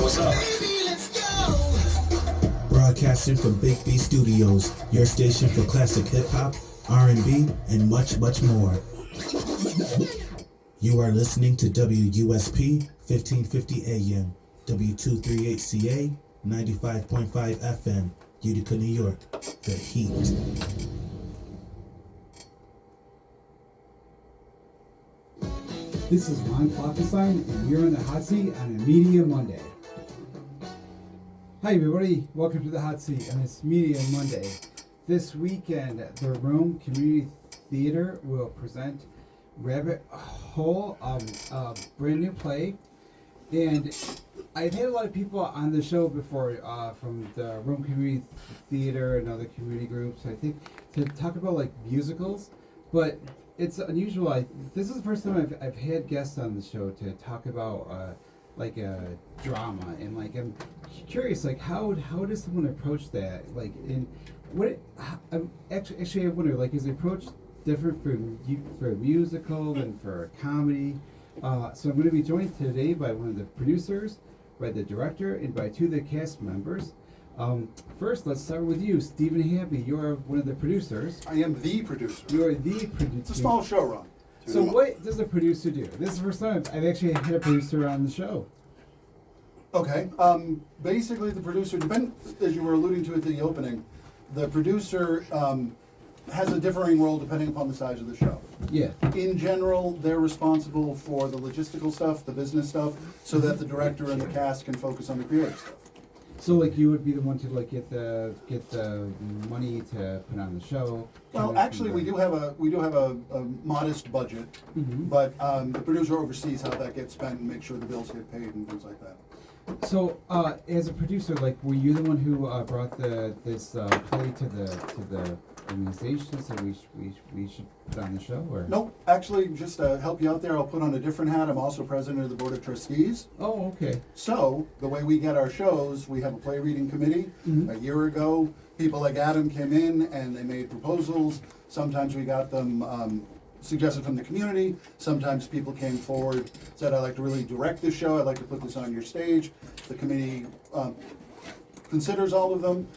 what's up? Baby, let's go. Broadcasting from Big B Studios, your station for classic hip-hop, R&B, and much, much more. You are listening to WUSP 1550 AM, W238CA, 95.5 FM, Utica, New York. The Heat. This is Ron Kloppenstein, and you're in the hot seat on a Media Monday. Hi everybody, welcome to the hot seat on this Media Monday. This weekend, the Rome Community Theater will present Rabbit Hole, a brand new play. And I've had a lot of people on the show before from the Rome Community Theater and other community groups, I think, to talk about like musicals, but it's unusual. This is the first time I've had guests on the show to talk about like a drama, and like I'm curious, like how does someone approach that? Like, in what? I'm actually I wonder, like, is the approach different for a musical than for a comedy? So I'm going to be joined today by one of the producers, by the director, and by two of the cast members. First, let's start with you, Stephen Hamby. You're one of the producers. I am the producer. You're the producer. It's a small show, Ron. So what does a producer do? This is the first time I've actually had a producer on the show. Okay. Basically, the producer, as you were alluding to at the opening, the producer has a differing role depending upon the size of the show. Yeah. In general, they're responsible for the logistical stuff, the business stuff, so that the director and the cast can focus on the creative stuff. So like you would be the one to like get the money to put on the show. Well, actually, we do have a modest budget, but the producer oversees how that gets spent and makes sure the bills get paid and things like that. So, as a producer, like, were you the one who brought this play to the organization, so we should put on the show, or? Nope. Actually, just to help you out there, I'll put on a different hat. I'm also president of the board of trustees. Oh, okay. So the way we get our shows, we have a play reading committee. A year ago, people like Adam came in and they made proposals. Sometimes we got them suggested from the community. Sometimes people came forward, said, I'd like to really direct this show. I'd like to put this on your stage. The committee considers all of them.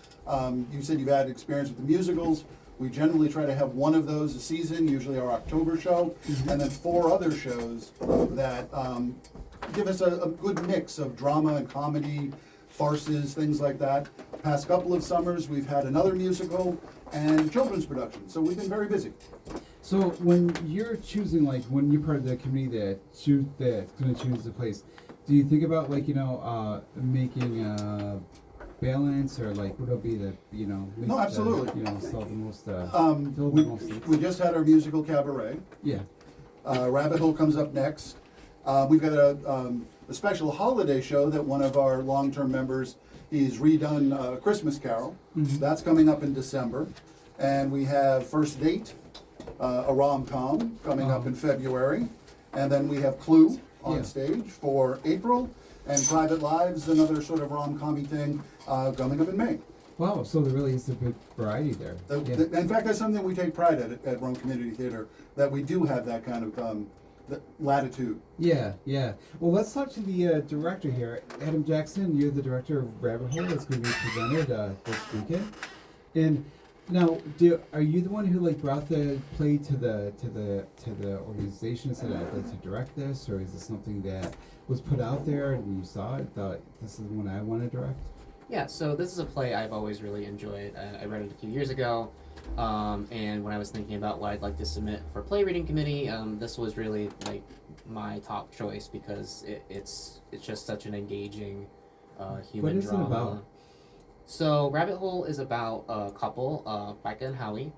You said you've had experience with the musicals. We generally try to have one of those a season, usually our October show, and then 4 other shows that give us a good mix of drama and comedy, farces, things like that. Past couple of summers, we've had another musical and children's production, so we've been very busy. So when you're choosing, like, when you're part of the committee that's going to choose the place, do you think about, like, making balance, or like would it be the No, absolutely. sell the most fill the most seats? We just had our musical cabaret. Yeah. Rabbit Hole comes up next. We've got a special holiday show that one of our long-term members, he's redone Christmas Carol. That's coming up in December. And we have First Date, a rom-com coming up in February. And then we have Clue on stage for April. And Private Lives, another sort of rom-com-y thing, coming up in May. Wow, so there really is a big variety there. In fact, that's something we take pride at Rome Community Theater, that we do have that kind of latitude. Yeah. Well, let's talk to the director here. Adam Jackson, you're the director of Rabbit Hole. It's going to be presented this weekend. And now, are you the one who like brought the play to the organization and said, I'd like to direct this, or is this something that was put out there and you saw it, thought this is the one I want to direct? Yeah, so this is a play I've always really enjoyed. I read it a few years ago, and when I was thinking about what I'd like to submit for play reading committee, this was really like my top choice because it's just such an engaging human drama. What is it about? So Rabbit Hole is about a couple, Becca and Howie,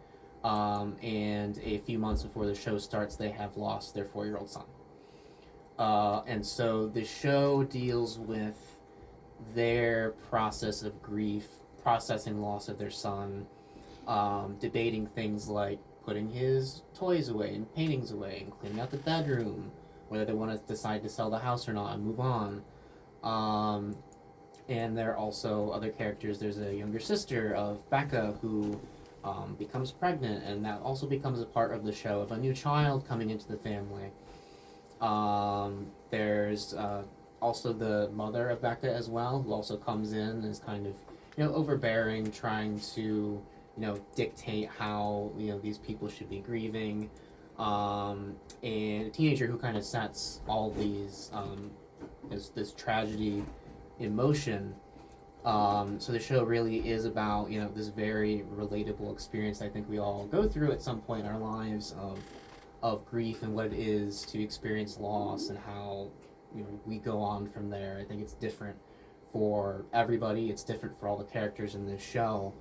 and a few months before the show starts, they have lost their 4-year-old son. And so the show deals with their process of grief, processing loss of their son, debating things like putting his toys away and paintings away and cleaning out the bedroom, whether they want to decide to sell the house or not and move on. And there are also other characters. There's a younger sister of Becca who becomes pregnant, and that also becomes a part of the show of a new child coming into the family. There's also the mother of Becca as well, who also comes in and is kind of, overbearing, trying to, dictate how, these people should be grieving. And a teenager who kind of sets all these, this tragedy in motion. So the show really is about, this very relatable experience I think we all go through at some point in our lives of grief and what it is to experience loss and how, we go on from there. I think it's different for everybody. It's different for all the characters in this show.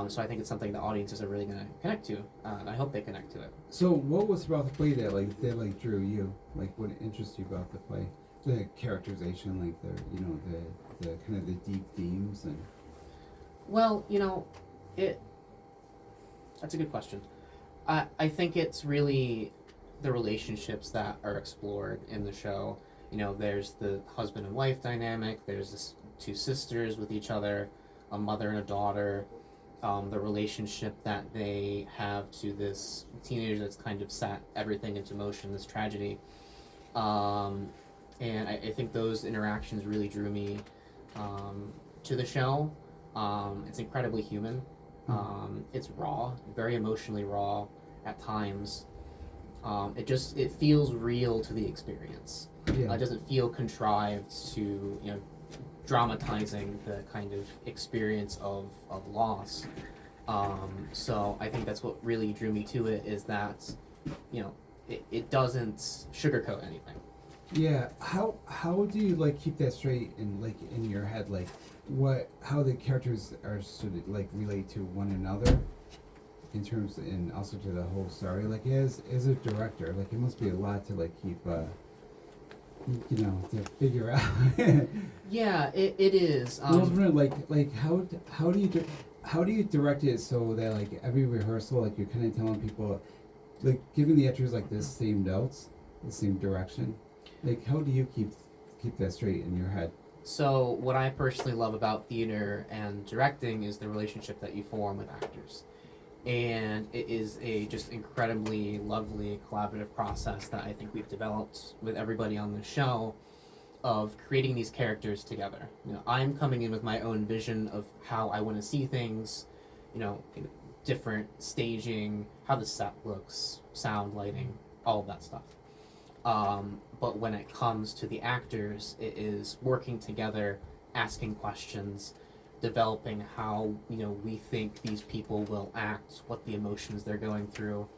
So I think it's something the audiences are really going to connect to. And I hope they connect to it. So what was about the play that drew you? Like, what interests you about the play? The characterization, like the kind of the deep themes and. Well, that's a good question. I think it's really the relationships that are explored in the show. There's the husband and wife dynamic. There's this two sisters with each other, a mother and a daughter. The relationship that they have to this teenager that's kind of set everything into motion, this tragedy. And I think those interactions really drew me to the show. It's incredibly human. It's raw, very emotionally raw at times. It feels real to the experience. Yeah. It doesn't feel contrived to, dramatizing the kind of experience of loss. So I think that's what really drew me to it, is that, it doesn't sugarcoat anything. Yeah. How do you keep that straight in your head, how the characters are sort of relate to one another in terms and also to the whole story, as a director, it must be a lot to keep to figure out. Yeah, it is. I was wondering, how do you direct it so that every rehearsal, you're kind of telling people, giving the actors the same notes, the same direction. How do you keep that straight in your head? So what I personally love about theater and directing is the relationship that you form with actors. And it is a just incredibly lovely collaborative process that I think we've developed with everybody on the show of creating these characters together. I'm coming in with my own vision of how I want to see things, different staging, how the set looks, sound, lighting, all of that stuff. But when it comes to the actors, it is working together, asking questions, developing how we think these people will act, what the emotions they're going through,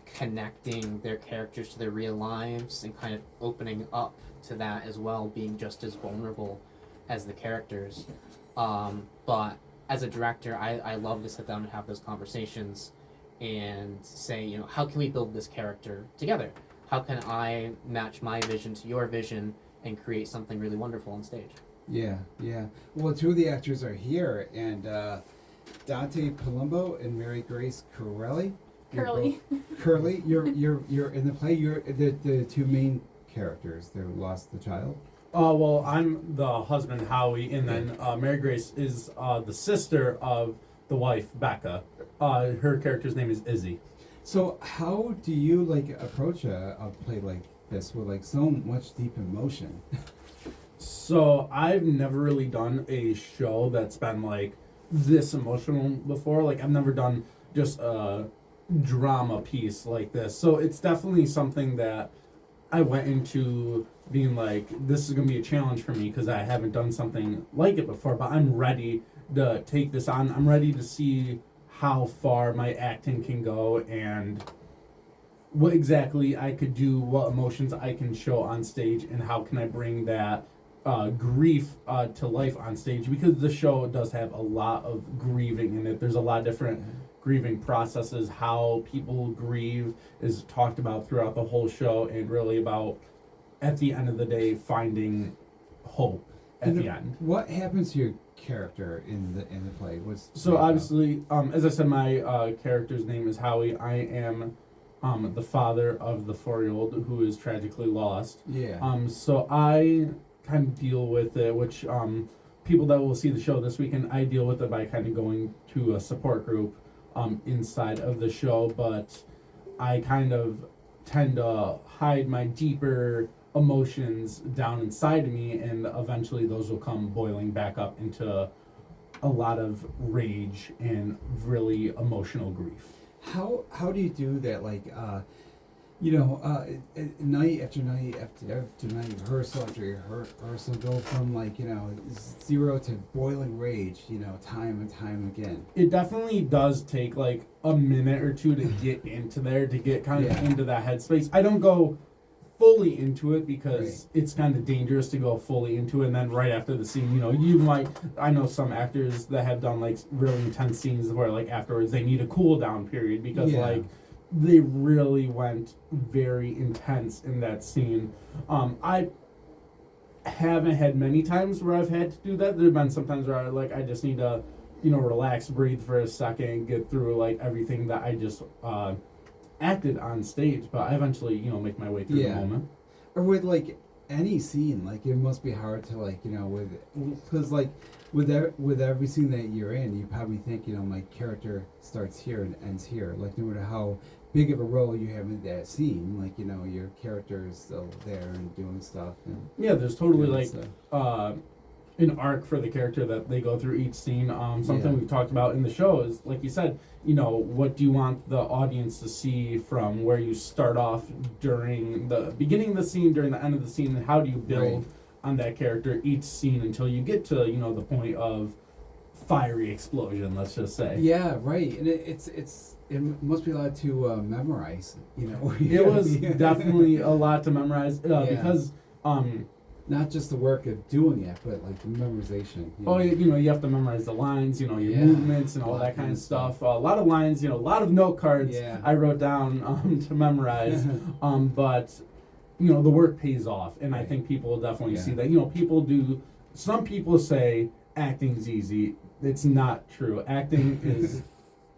connecting their characters to their real lives and kind of opening up to that as well, being just as vulnerable as the characters. But as a director, I love to sit down and have those conversations and say, how can we build this character together? How can I match my vision to your vision and create something really wonderful on stage? Yeah. Well, two of the actors are here, and Dante Palumbo and Mary Grace Curley. Curly, you're in the play. You're the two main characters. They lost the child. Well, I'm the husband, Howie, and then Mary Grace is the sister of the wife, Becca. Her character's name is Izzy. So how do you approach a play like this with so much deep emotion? So I've never really done a show that's been this emotional before. I've never done just a drama piece like this. So it's definitely something that I went into being this is gonna be a challenge for me because I haven't done something like it before. But I'm ready to take this on. I'm ready to see how far my acting can go and what exactly I could do, what emotions I can show on stage, and how can I bring that grief to life on stage, because the show does have a lot of grieving in it. There's a lot of different grieving processes. How people grieve is talked about throughout the whole show, and really about, at the end of the day, finding hope at the end. What happens to your character in the play? So obviously, as I said, my character's name is Howie. I am the father of the 4-year-old who is tragically lost. Yeah. So I kind of deal with it, which people that will see the show this weekend, I deal with it by kind of going to a support group inside of the show, but I kind of tend to hide my deeper emotions down inside of me, and eventually those will come boiling back up into a lot of rage and really emotional grief. How do you do that? Like, night after night after night, rehearsal after rehearsal, go from like 0 to boiling rage, time and time again. It definitely does take like a minute or two to get into there, to get kind of Yeah. into that headspace. I don't go fully into it because Right. it's kind of dangerous to go fully into it, and then right after the scene, I know some actors that have done like really intense scenes where like afterwards they need a cool down period because Yeah. like they really went very intense in that scene. I haven't had many times where I've had to do that. There have been some times where I just need to, relax, breathe for a second, get through like everything that I just acted on stage. But I eventually, make my way through the Yeah. moment. Or with like any scene, like it must be hard to because like with every scene that you're in, you probably think my character starts here and ends here. Like no matter how big of a role you have in that scene, like your character is still there and doing stuff. And Yeah, there's totally doing like stuff. an arc for the character that they go through each scene. Something Yeah. we've talked about in the show is, like you said, what do you want the audience to see from where you start off during the beginning of the scene, during the end of the scene, and how do you build Right. on that character each scene until you get to, the point of fiery explosion, let's just say. Yeah, right. And it must be a lot to memorize. It was definitely a lot to memorize Yeah. because not just the work of doing it, but like the memorization. you have to memorize the lines, your Yeah. movements and all that kind of stuff. A lot of lines, a lot of note cards Yeah. I wrote down to memorize. But the work pays off, and I Right. think people will definitely Yeah. see that. Some people say acting's easy. It's not true. Acting is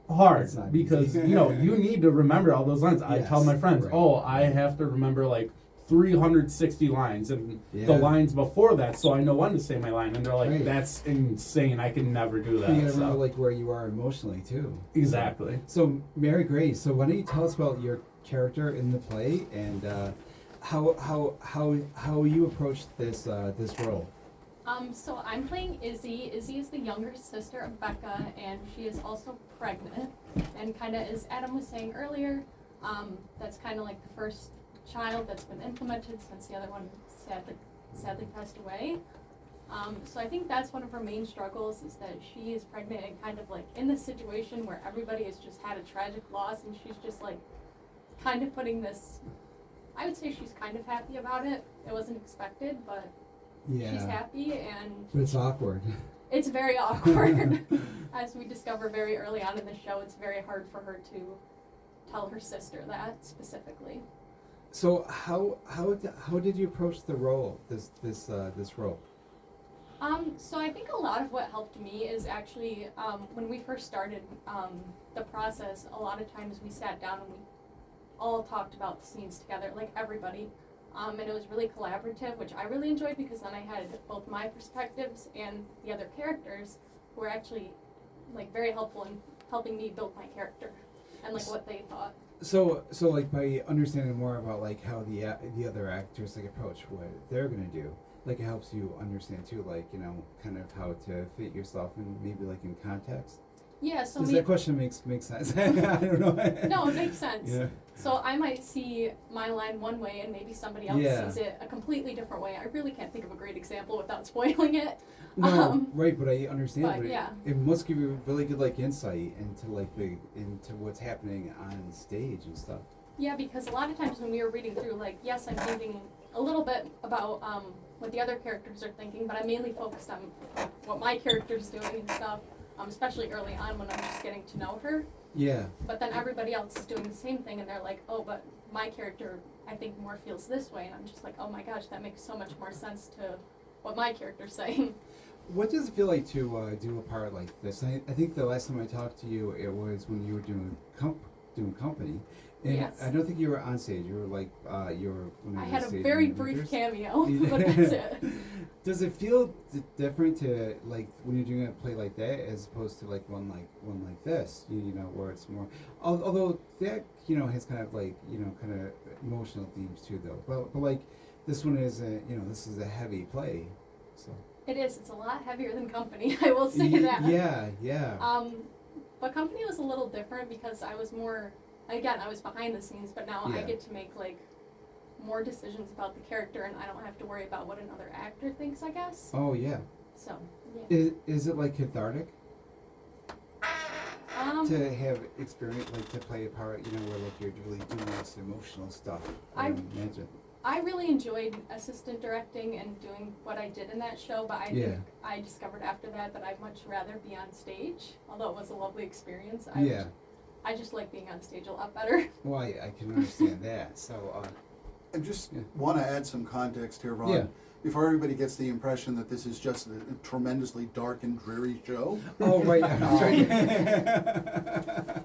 hard It's not because easy. you need to remember all those lines. I tell Yes, my friends, right. I have to remember like 360 lines and Yeah. the lines before that, so I know when to say my line. And they're like, Right. "That's insane! I can never do that." You gotta So- remember like where you are emotionally too. exactly. So Mary Grace, so why don't you tell us about your character in the play and how you approached this role? So I'm playing Izzy. Izzy is the younger sister of Becca, and she is also pregnant. And kind of as Adam was saying earlier, that's kind of like the first child that's been implemented since the other one sadly passed away. So I think that's one of her main struggles is that she is pregnant and kind of like in this situation where everybody has just had a tragic loss, and she's just like kind of putting this. I would say she's kind of happy about it. It wasn't expected, but Yeah. she's happy, and But it's awkward. it's very awkward. As we discover very early on in the show, it's very hard for her to tell her sister that specifically. So how did you approach the role? This role? So I think a lot of what helped me is actually when we first started the process. A lot of times we sat down and we all talked about the scenes together, like everybody. And it was really collaborative, which I really enjoyed because then I had both my perspectives and the other characters who were actually like very helpful in helping me build my character and like what they thought. So like by understanding more about like how the other actors like approach what they're gonna do, like it helps you understand too, like kind of how to fit yourself and maybe like in context. Yeah, so Does me. that question make sense? I don't know. No, it makes sense. Yeah. So I might see my line one way and maybe somebody else Yeah. sees it a completely different way. I really can't think of a great example without spoiling it. No, right, but I understand. but But yeah. it must give you really good like insight into like into what's happening on stage and stuff. Yeah, because a lot of times when we were reading through, like, yes, I'm thinking a little bit about what the other characters are thinking, but I'm mainly focused on what my character's doing and stuff, especially early on when I'm just getting to know her. Yeah. But then everybody else is doing the same thing, and they're like, oh, but my character, I think, more feels this way. And I'm just like, oh my gosh, that makes so much more sense to what my character's saying. What does it feel like to do a part like this? I think the last time I talked to you, it was when you were doing company, And Yes. I don't think you were on stage. You were like, you were one of I the had a stage very managers. brief cameo, You but did. that's it. Does it feel different to like when you're doing a play like that as opposed to like one like this? You know, where it's more. Although that has kind of like kind of emotional themes too, though. But like this one is this is a heavy play, so. It is. It's a lot heavier than Company. I will say that. Yeah. But Company was a little different because I was more. Again, I was behind the scenes, but now I Yeah. get to make like more decisions about the character, and I don't have to worry about what another actor thinks. I guess. Oh yeah. So. Yeah. Is it like cathartic to have experience, like to play a part, where like you're really doing this emotional stuff? I imagine. I really enjoyed assistant directing and doing what I did in that show, but I think I discovered after that I'd much rather be on stage. Although it was a lovely experience, I just like being on stage a lot better. Well, I can understand that. So, I just Yeah. want to add some context here, Ron. Yeah. Before everybody gets the impression that this is just a tremendously dark and dreary show, oh right,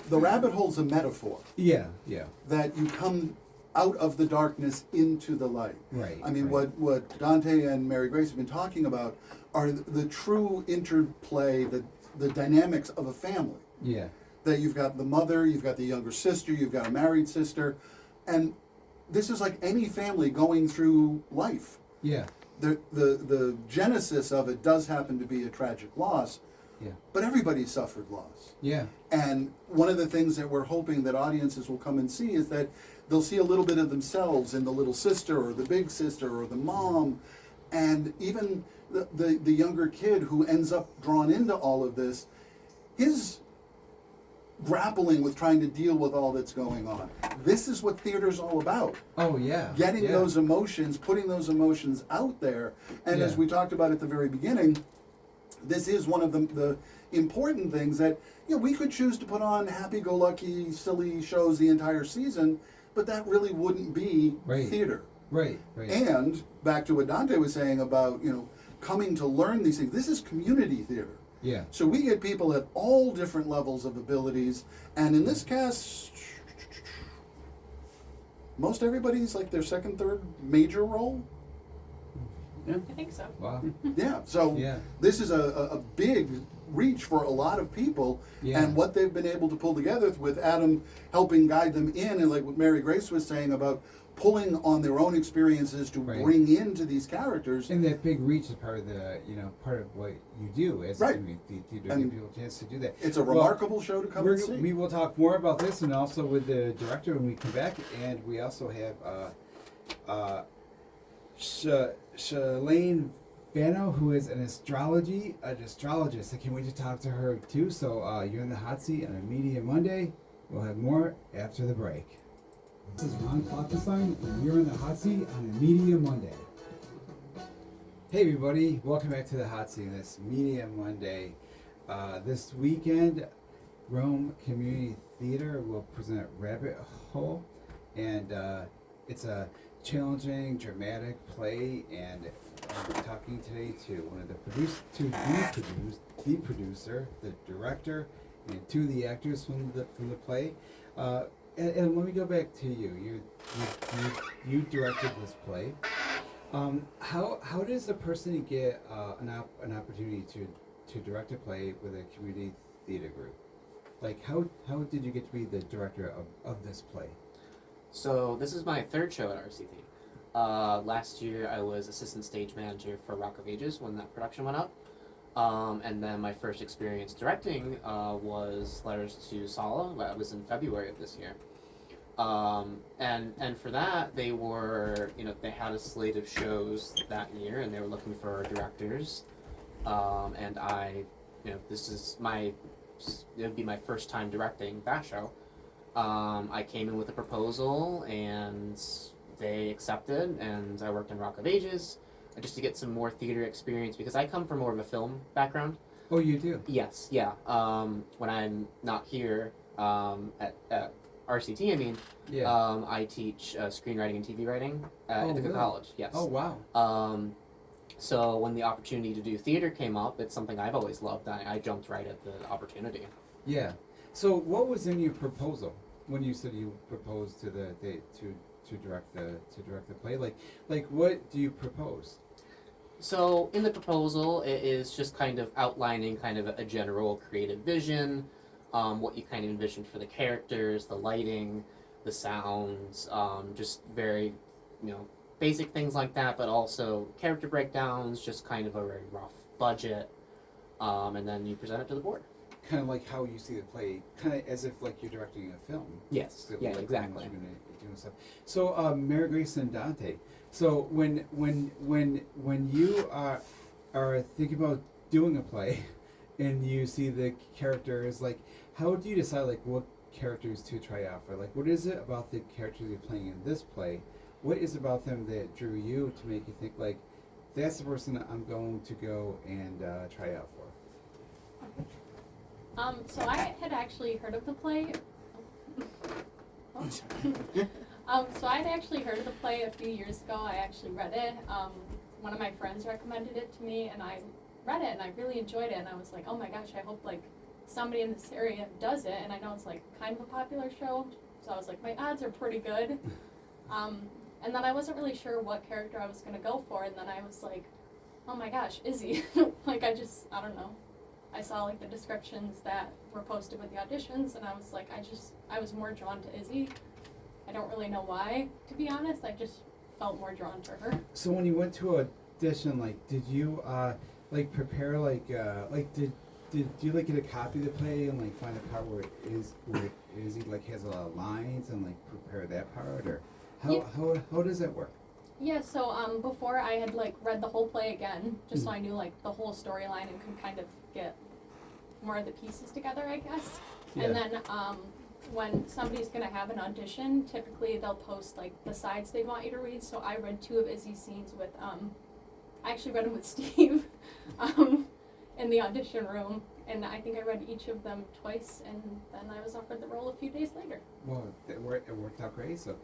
the rabbit hole's a metaphor yeah, that you come out of the darkness into the light. right. I mean, right. what Dante and Mary Grace have been talking about are the true interplay, the dynamics of a family. Yeah, That you've got the mother, you've got the younger sister, you've got a married sister, and this is like any family going through life. yeah, The genesis of it does happen to be a tragic loss, yeah, but everybody suffered loss. yeah, And one of the things that we're hoping that audiences will come and see is that they'll see a little bit of themselves in the little sister or the big sister or the mom, and even the younger kid who ends up drawn into all of this, his grappling with trying to deal with all that's going on. This is what theater's all about. oh yeah, Getting yeah. those emotions, putting those emotions out there. And as Yeah. we talked about at the very beginning, this is one of the important things that we could choose to put on happy-go-lucky, silly shows the entire season, but that really wouldn't be Right. theater. right. And back to what Dante was saying about coming to learn these things. This is community theater. Yeah, So we get people at all different levels of abilities, and in this cast, most everybody's like their second, third major role. I think so. wow, Yeah, so Yeah. this is a big reach for a lot of people, Yeah. and what they've been able to pull together with Adam helping guide them in, and like what Mary Grace was saying about pulling on their own experiences to Right. bring into these characters. and that big reach is part of the part of what you do as Right. a community theater. And Give people a chance to do that. It's a Well, remarkable show to come and see. We will talk more about this and also with the director when we come back. And we also have Chelan Vanno, who is an astrologist. I can't wait to talk to her too. So you're in the hot seat on a Media Monday. We'll have more after the break. This is Ron Kloppenstein, and you're in the hot seat on a Media Monday. Hey everybody, welcome back to the hot seat. This Media Monday. This weekend, Rome Community Theater will present Rabbit Hole, and it's a challenging, dramatic play. And I'm talking today to one of the the producer, the director, and two of the actors from the play. And let me go back to you. You directed this play. How does a person get an opportunity to direct a play with a community theater group? Like how did you get to be the director of this play? So this is my third show at RCT. Last year I was assistant stage manager for Rock of Ages when that production went up. And then my first experience directing was Letters to Sala. That was in February of this year. And for that they were, they had a slate of shows that year and they were looking for directors. And I, it would be my first time directing that show. I came in with a proposal and they accepted, and I worked in Rock of Ages just to get some more theater experience because I come from more of a film background. Oh, you do? Yes, yeah. When I'm not here at RCT, Yeah. I teach screenwriting and TV writing at Oh, Ithaca really? College. Yes. Oh, wow. So when the opportunity to do theater came up, it's something I've always loved. I jumped right at the opportunity. Yeah. So what was in your proposal? when you said you proposed to to direct the play, like what do you propose? So in the proposal, it is just kind of outlining kind of a general creative vision, what you kind of envisioned for the characters, the lighting, the sounds, just very, basic things like that, but also character breakdowns, just kind of a very rough budget, and then you present it to the board. Kind of like how you see the play, kind of as if like you're directing a film. Yes. So, Yeah. like, Exactly. you're gonna do and stuff. So, Mary Grace and Dante. So when you are thinking about doing a play, and you see the characters, like, how do you decide like what characters to try out for? Like, what is it about the characters you're playing in this play? What is it about them that drew you to make you think like, that's the person I'm going to go and try out for? So I had actually heard of the play. So I'd actually heard of the play a few years ago. I actually read it. One of my friends recommended it to me, and I read it, and I really enjoyed it. And I was like, oh my gosh, I hope like somebody in this area does it. And I know it's like kind of a popular show, so I was like, my odds are pretty good. And then I wasn't really sure what character I was gonna go for, and then I was like, oh my gosh, Izzy. Like I don't know. I saw like the descriptions that were posted with the auditions, and I was like, I was more drawn to Izzy. I don't really know why, to be honest. I just felt more drawn to her. So when you went to audition, like, did you like prepare like did you like get a copy of the play and like find a part where Izzy like has a lot of lines and like prepare that part, or how does that work? Yeah, so before I had like read the whole play again, just so I knew like the whole storyline and could kind of get more of the pieces together, I guess. Yeah. And then when somebody's gonna have an audition, typically they'll post like the sides they want you to read. So I read 2 of Izzy's scenes with I actually read them with Steve in the audition room, and I think I read each of them twice, and then I was offered the role a few days later. Well, it worked out great. So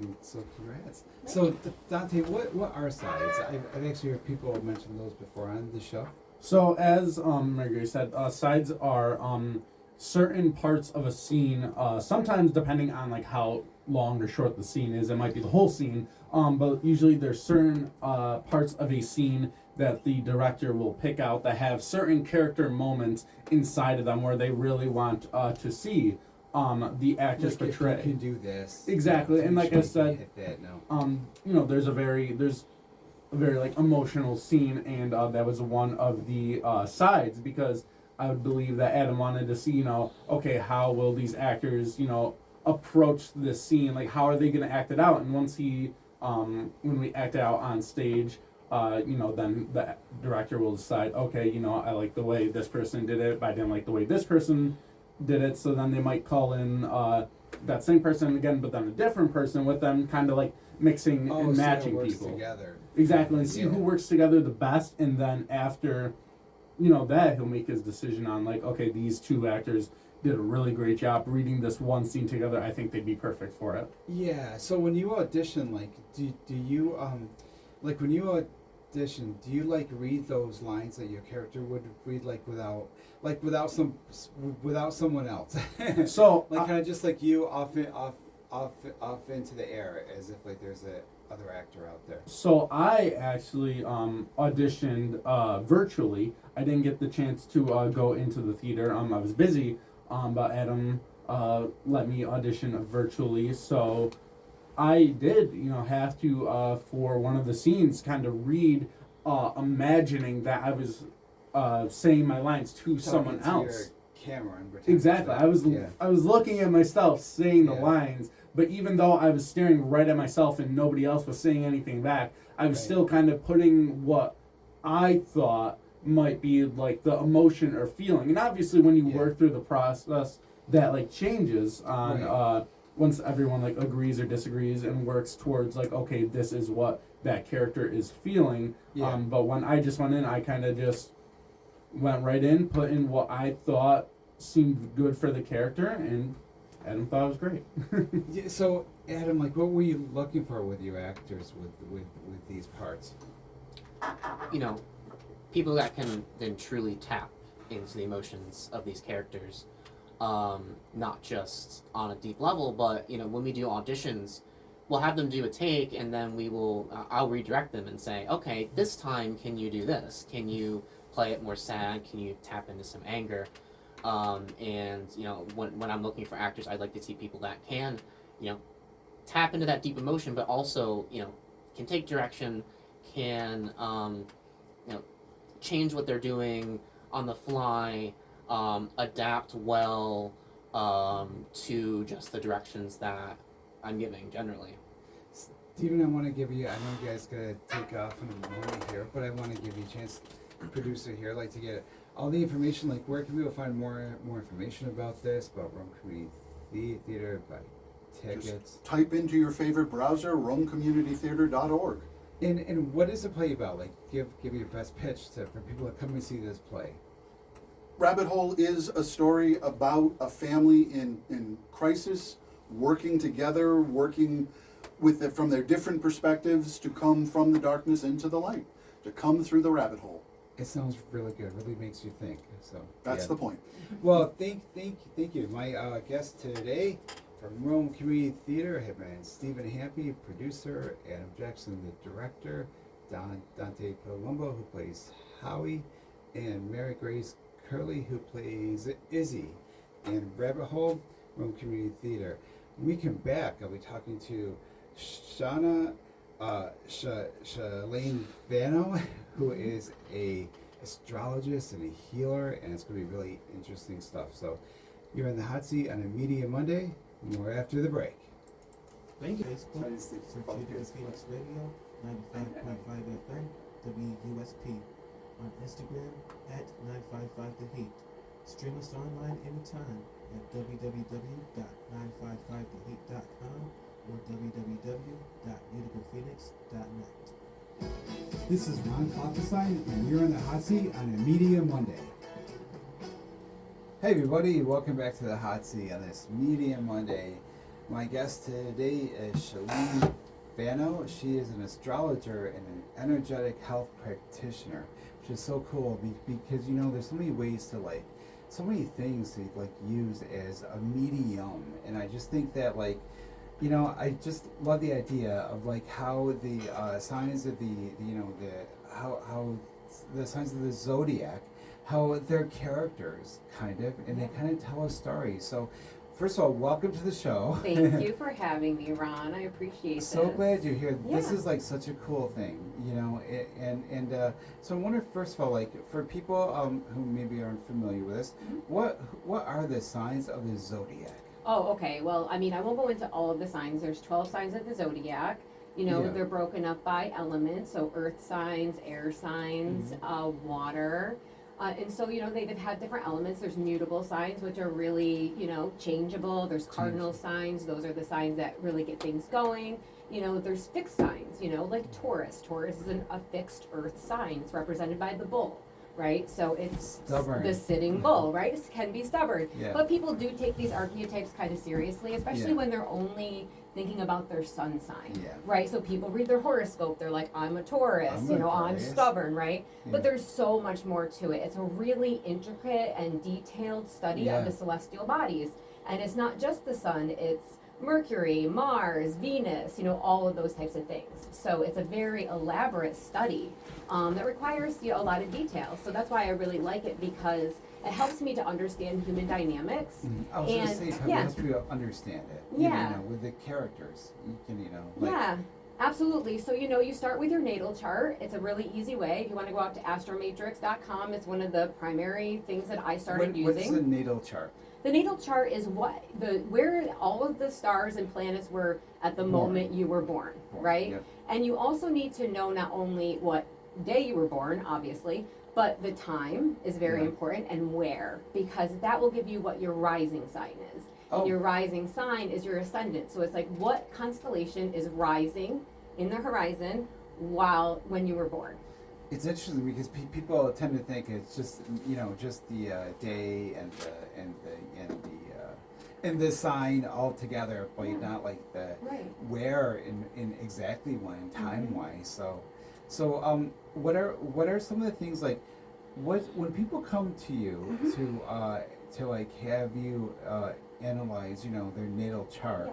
congrats. So Dante, what are sides? I've actually heard people mention those before on the show. So as Marguerite said, sides are certain parts of a scene. Sometimes depending on like how long or short the scene is, it might be the whole scene. But usually there's certain parts of a scene that the director will pick out that have certain character moments inside of them where they really want to see the actors Like, portray. if you can do this. Exactly, and like I said, hit that, no. there's a very like emotional scene, and that was one of the sides, because I would believe that Adam wanted to see, okay, how will these actors, approach this scene? Like, how are they going to act it out? And once when we act it out on stage, then the director will decide, okay, I like the way this person did it, but I didn't like the way this person did it. So then they might call in that same person again, but then a different person with them, kind of like mixing and So matching it works people. together. Exactly, and see Yeah. who works together the best, and then after, that, he'll make his decision on like, okay, these 2 actors did a really great job reading this one scene together. I think they'd be perfect for it. Yeah. So when you audition, like, do you like when you audition, do you like read those lines that your character would read without someone else? So like kind of just like you off into the air, as if like there's a other actor out there. So I actually auditioned virtually. I didn't get the chance to go into the theater. I was busy, but Adam let me audition virtually. So I did, have to for one of the scenes kind of read, imagining that I was saying my lines to someone Talking to else. your camera and pretending Exactly. to- I was looking at myself saying the Yeah. lines, but even though I was staring right at myself and nobody else was saying anything back, I was Right. still kind of putting what I thought might be like the emotion or feeling. And obviously when you Yeah. work through the process, that like changes on Right. Once everyone like agrees or disagrees and works towards like, okay, this is what that character is feeling. Yeah. But when I just went in, I kind of just went right in, put in what I thought seemed good for the character, and Adam thought it was great. Yeah, so Adam, like, what were you looking for with your actors with these parts? People that can then truly tap into the emotions of these characters. not just on a deep level, but when we do auditions, we'll have them do a take, and then I'll redirect them and say, okay, this time can you do this? Can you play it more sad? Can you tap into some anger? And when I'm looking for actors, I'd like to see people that can, tap into that deep emotion, but also, can take direction, can, change what they're doing on the fly, adapt well to just the directions that I'm giving generally. Steven, I want to give you, I know you guys gotta take off in a moment here, but I want to give you a chance, producer here, I'd like to get all the information, like where can people find more information about this, about Rome Community Theater, about tickets? Just type into your favorite browser, romecommunitytheater.org. And what is the play about? Like, give me your best pitch for people that come and see this play. Rabbit Hole is a story about a family in crisis, working together, working from their different perspectives to come from the darkness into the light, to come through the rabbit hole. It sounds really good. Really makes you think. So That's the point. Well, thank you. My guest today from Rome Community Theater have been Stephen Hampy, producer, Adam Jackson, the director, Dante Palumbo, who plays Howie, and Mary Grace Curley, who plays Izzy. And Rabbit Hole, Rome Community Theater. When we come back, I'll be talking to Chelan Vanno, who is a astrologist and a healer, and it's going to be really interesting stuff. So you're in the hot seat on a Media Monday. More after the break. Thank you. Facebook, search Utica Phoenix Radio, 95.5 FM, WUSP. On Instagram, at 955 The Heat. Stream us online anytime at www.955theheat.com or www.uticaphoenix.net. This is Ron Klopfenstein, and you're in the hot seat on a Media Monday. Hey everybody, welcome back to the hot seat on this Media Monday. My guest today is Chelan Vanno. She is an astrologer and an energetic health practitioner, which is so cool because there's so many ways to so many things to use as a medium, and I just think that I just love the idea of how the signs of how the signs of the zodiac, how they're characters and they kind of tell a story. So first of all, welcome to the show. Thank you for having me, Ron. I appreciate So this. glad you're here. Yeah. This is such a cool thing, so I wonder, first of all, for people who maybe aren't familiar with this, what are the signs of the zodiac? Oh, okay. Well, I won't go into all of the signs. There's 12 signs of the zodiac. Yeah. They're broken up by elements, so earth signs, air signs, water. And so, they've had different elements. There's mutable signs, which are really, changeable. There's cardinal signs. Those are the signs that really get things going. There's fixed signs, like Taurus. Taurus is a fixed earth sign. It's represented by the bull, right? So it's Stubborn. the sitting bull, right? It can be stubborn. Yeah. But people do take these archetypes kind of seriously, especially when they're only thinking about their sun sign, Yeah. right? So people read their horoscope, they're like, I'm a Taurus, I'm a I'm Taurus. stubborn, right? Yeah. But there's so much more to it. It's a really intricate and detailed study Yeah. of the celestial bodies. And it's not just the sun, it's Mercury, Mars, Venus, all of those types of things. So it's a very elaborate study that requires a lot of detail. So that's why I really like it, because it helps me to understand human dynamics. I was going to And, say, it probably yeah. helps you understand it. Yeah. With the characters, you can, Yeah, absolutely. So, you start with your natal chart. It's a really easy way. If you want to go out to astromatrix.com, it's one of the primary things that I started What's using. the natal chart? The natal chart is where all of the stars and planets were at the moment you were born, right? Yep. And you also need to know not only what day you were born, obviously, but the time is very Yeah. important, and where, because that will give you what your rising sign is. Oh. And your rising sign is your ascendant. So it's like, what constellation is rising in the horizon when you were born? It's interesting because people tend to think it's just just the day and the sign all together, but Yeah. not like the Right. where in exactly when time wise. So what are some of the things when people come to you to like have you analyze, you know, their natal chart. Yeah.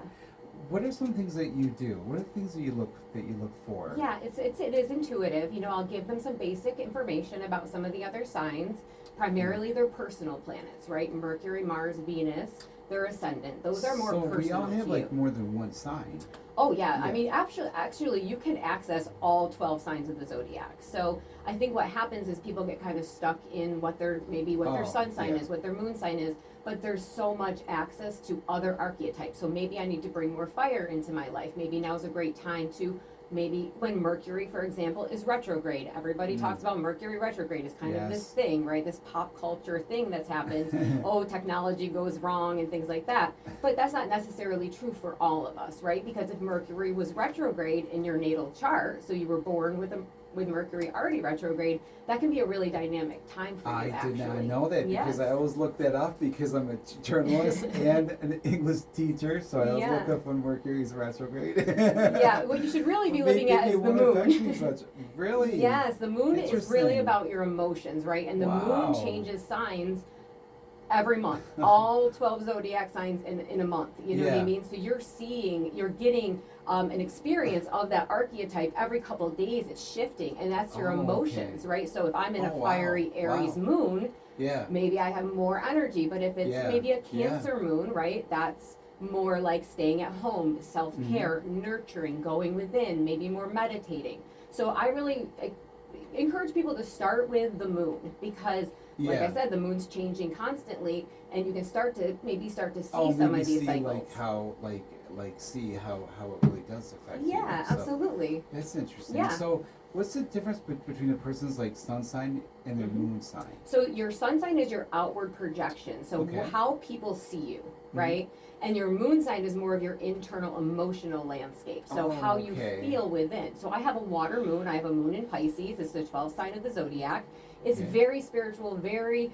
What are some things that you do? What are the things that you look for? Yeah, it is intuitive. You know, I'll give them some basic information about some of the other signs. Primarily, their personal planets, right? Mercury, Mars, Venus, their ascendant. Those are more so personal. we all have to like you. more than one sign. Oh yeah. Yeah. I mean, actually, you can access all 12 signs of the zodiac. So I think what happens is people get kind of stuck in what their Oh, sun sign yeah. is, what their moon sign is. But there's so much access to other archetypes. So maybe I need to bring more fire into my life. Maybe now's a great time to maybe when Mercury, for example, is retrograde. Everybody talks about Mercury retrograde as kind of this Yes. thing, right? This pop culture thing that's happened. Oh, technology goes wrong and things like that. But that's not necessarily true for all of us, right? Because if Mercury was retrograde in your natal chart, so you were born with Mercury already retrograde, that can be a really dynamic time for you. I actually. did not know that because Yes. I always look that up because I'm a journalist and an English teacher, so I always Yeah. look up when Mercury's retrograde. Yeah, what you should really be looking at is the won't affect me moon. such. Really? Yes, the moon is really Interesting. about your emotions, right? And the Wow. moon changes signs every month. All 12 zodiac signs in a month. You know what I Yeah. mean? So you're getting an experience of that archetype every couple of days. It's shifting, and that's your Oh, emotions, okay. right? So if I'm in a Oh, wow. fiery Aries Wow. moon, Yeah. maybe I have more energy. But if it's Yeah. maybe a Yeah. Cancer moon, right? That's more like staying at home, self-care, Mm-hmm. nurturing, going within, maybe more meditating. So I really encourage people to start with the moon because, like I Yeah. said, the moon's changing constantly, and you can start to see Oh, some maybe of these see cycles. like how see how it really does affect you. Yeah, So, absolutely. that's interesting. Yeah. So what's the difference between a person's like sun sign and their Mhm. moon sign? So your sun sign is your outward projection, so Okay. how people see you, Mm-hmm. right? And your moon sign is more of your internal emotional landscape, so Oh, how you okay. feel within. So I have a water moon, I have a moon in Pisces, it's the 12th sign of the zodiac. It's Okay. very spiritual, very,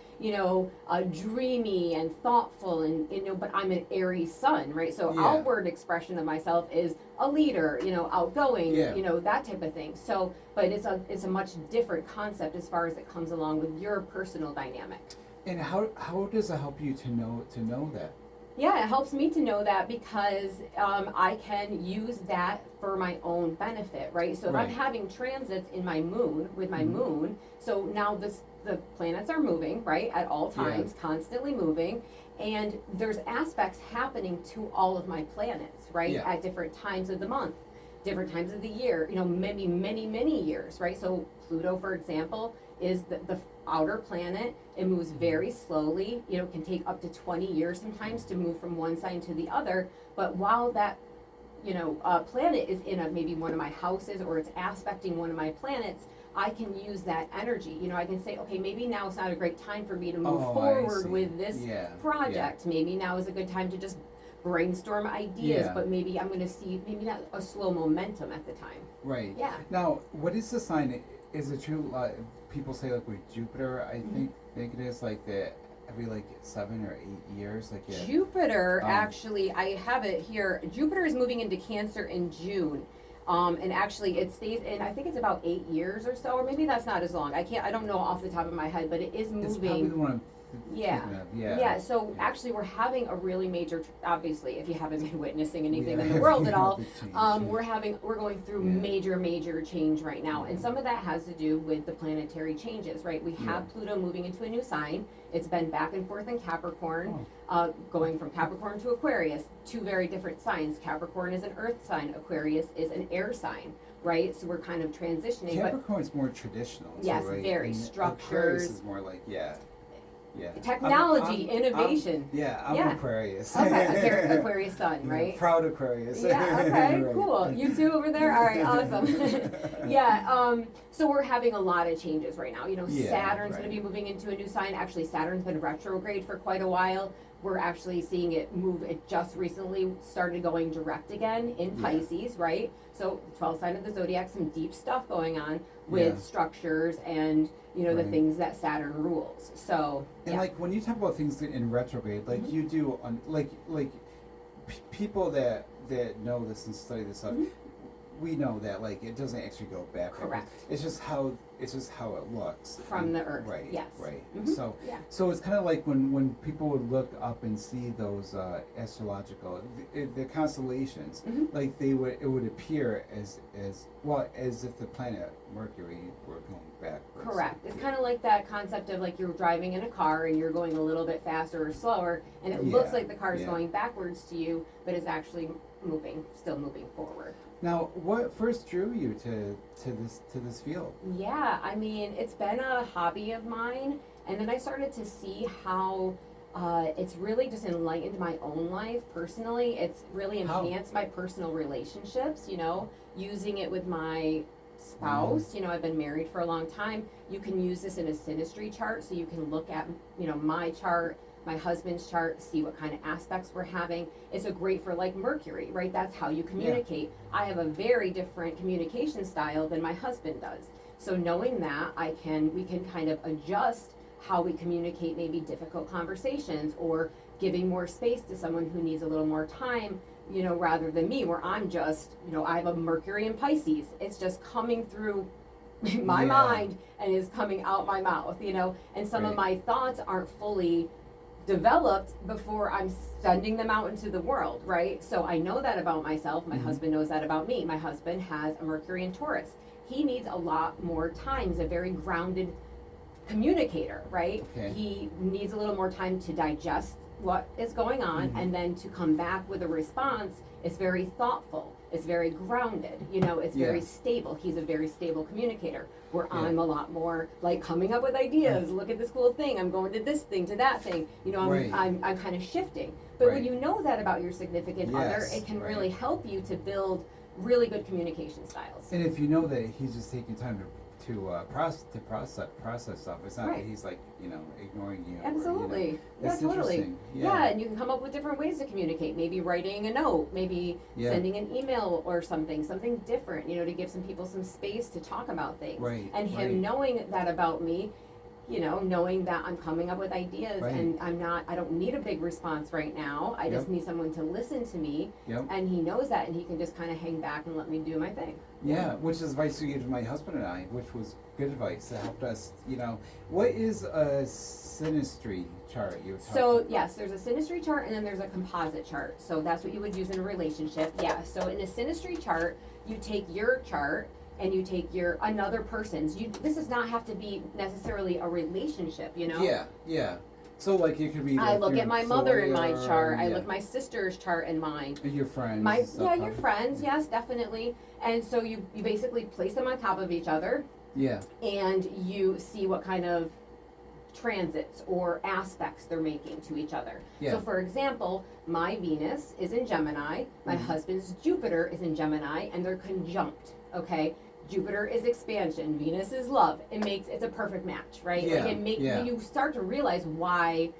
dreamy and thoughtful, and, but I'm an Aries sun, right? So Yeah. outward expression of myself is a leader, outgoing, Yeah. that type of thing. So, but it's a much different concept as far as it comes along with your personal dynamic. And how does it help you to know that? Yeah, it helps me to know that because I can use that for my own benefit, right? So if I'm Right. having transits in my moon, with my Mhm. moon, so now the planets are moving, right, at all Yeah. times, constantly moving, and there's aspects happening to all of my planets, right, Yeah. at different times of the month, different times of the year, maybe many years, right? So Pluto, for example, is the outer planet. It moves very slowly, can take up to 20 years sometimes to move from one sign to the other. But while that, planet is in maybe one of my houses or it's aspecting one of my planets, I can use that energy. I can say, okay, maybe now is not a great time for me to move Oh, I forward see. with this Yeah. project. Maybe now is a good time to just brainstorm ideas, Yeah. but maybe I'm going to see maybe not a slow momentum at the time. Yeah. Right. Yeah. Now, what is the sign? Is it true? People say like with Jupiter, I Mm-hmm. think it is like that every like 7 or 8 years, like yeah. Jupiter, Um, actually, I have it here. Jupiter is moving into Cancer in June. And actually it stays in, I think it's about 8 years or so, or maybe that's not as long. I don't know off the top of my head, but it is It's probably the moving. one I'm Yeah. thinking of. Yeah. Yeah, so Yeah. actually we're having a really major, obviously, if you haven't been witnessing anything Yeah. in the world at all, Big change. we're going through Yeah. major change right now. And Yeah. some of that has to do with the planetary changes, right? We have Yeah. Pluto moving into a new sign. It's been back and forth in Capricorn, Oh. going from Capricorn to Aquarius, two very different signs. Capricorn is an earth sign, Aquarius is an air sign, right? So we're kind of transitioning, but Capricorn's more traditional. Too, Yes, right? very And structures. Aquarius is more like yeah. technology, I'm- innovation. I'm Yeah. Aquarius. Okay, Aquarius sun, Yeah, right? Proud Aquarius. Yeah, okay, Right. cool. You two over there? All right, awesome. Yeah, so we're having a lot of changes right now. Yeah, Saturn's right. going to be moving into a new sign. Actually, Saturn's been retrograde for quite a while. We're actually seeing it move. It just recently started going direct again in Yeah. Pisces, right? So, 12th sign of the zodiac, some deep stuff going on with Yeah. structures and, the Right. things that Saturn rules. So, And yeah. like when you talk about things in retrograde, like Mhm. you do on like people that know this and study this stuff, Mhm. we know that like it doesn't actually go backwards. Correct. It's just how it looks From and- the earth, Right. yes. Right. Mhm. So Yeah. so it's kind of like when people would look up and see those astrological the constellations, Mhm. like it would appear as well as if the planet Mercury were going backwards. Correct. It's kind of like that concept of like you're driving in a car and you're going a little bit faster or slower, and it looks Yeah, like the car is yeah. going backwards to you, but it's actually still moving forward. Now, what first drew you to this field? Yeah, I mean, it's been a hobby of mine, and then I started to see how it's really just enlightened my own life personally. It's really How? enhanced my personal relationships, you know, using it with my spouse. You know, I've been married for a long time. You can use this in a synastry chart, so you can look at, you know, my chart, my husband's chart, see what kind of aspects we're having. It's a great for like Mercury, right? That's how you communicate. I have a very different communication style than my husband does. So knowing that, we can kind of adjust how we communicate maybe difficult conversations, or giving more space to someone who needs a little more time, you know, rather than me, where I'm just, you know, I have a Mercury in Pisces. It's just coming through my Yeah. mind and is coming out my mouth, you know, and some of my thoughts aren't fully developed before I'm sending them out into the world, right? So I know that about myself. My husband knows that about me. My husband has a Mercury in Taurus. He needs a lot more time. He's a very grounded communicator, right? Okay. He needs a little more time to digest what is going on, and then to come back with a response. It's very thoughtful. It's very grounded. You know, it's very Yeah. stable. He's a very stable communicator. Where Yeah. I'm a lot more like coming up with ideas. Look at this cool thing. I'm going to this thing, to that thing. You know, Right. I'm kind of shifting. But when Right. you know that about your significant other, Yes, it can right. really help you to build really good communication styles. And if you know that he's just taking time to process stuff, it's not Right. that he's like, you know, ignoring you. Absolutely. Or, you know, Yeah, that's totally. interesting. Yeah, and you can come up with different ways to communicate. Maybe writing a note, maybe Yeah. sending an email or something different, you know, to give some people some space to talk about things. Right, And him right. knowing that about me, you know, knowing that I'm coming up with ideas Right. and I don't need a big response right now. I just Yep. need someone to listen to me. Yep. And he knows that, and he can just kind of hang back and let me do my thing. Yeah, which is advice you gave to my husband and I, which was good advice that helped us, you know. What is a synastry chart you were talking So about? yes, there's a synastry chart and then there's a composite chart. So that's what you would use in a relationship. Yeah. So in a synastry chart, you take your chart and you take another person's. This does not have to be necessarily a relationship, you know? Yeah, yeah. So like it could be. I like look your at my mother in my employer, chart. I yeah. look at my sister's chart in mine. Your friends. My and stuff, your huh? friends, yes, definitely. And so you basically place them on top of each other, Yeah. and you see what kind of transits or aspects they're making to each other. Yeah. So for example, my Venus is in Gemini, my Mhm. husband's Jupiter is in Gemini, and they're conjunct, okay? Jupiter is expansion, Venus is love. It's a perfect match, right? Yeah, When you start to realize why